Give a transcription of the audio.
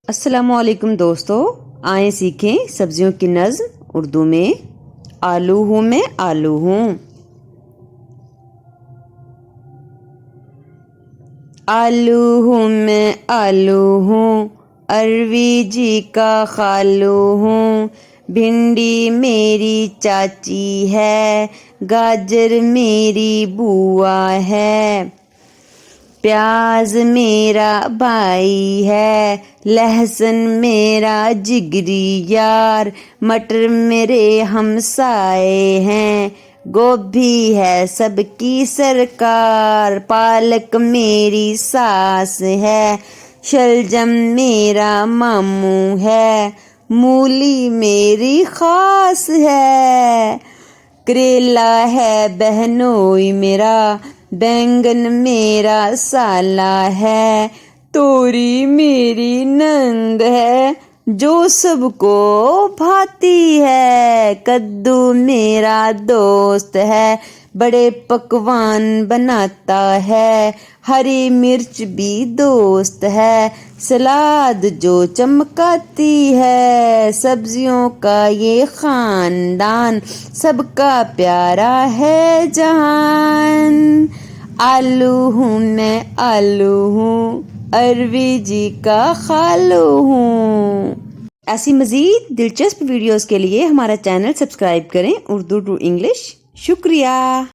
السلام علیکم دوستو، آئیں سیکھیں سبزیوں کی نظم اردو میں۔ آلو ہوں میں آلو ہوں، آلو ہوں میں آلو ہوں، اروی جی کا خالو ہوں، بھنڈی میری چاچی ہے، گاجر میری بوا ہے، پیاز میرا بھائی ہے، لہسن میرا جگری یار، مٹر میرے ہمسائے ہیں، گوبھی ہے سب کی سرکار، پالک میری ساس ہے، شلجم میرا ماموں ہے، مولی میری خاص ہے، کریلا ہے بہنوئی میرا، بینگن میرا سالا ہے، توری میری نند ہے جو سب کو بھاتی ہے، کدو میرا دوست ہے بڑے پکوان بناتا ہے، ہری مرچ بھی دوست ہے سلاد جو چمکاتی ہے، سبزیوں کا یہ خاندان سب کا پیارا ہے جہان، آلو ہوں میں آلو ہوں، اروی جی کا خالو ہوں۔ ایسی مزید دلچسپ ویڈیوز کے لیے ہمارا چینل سبسکرائب کریں، اردو ٹو انگلش۔ شکریہ۔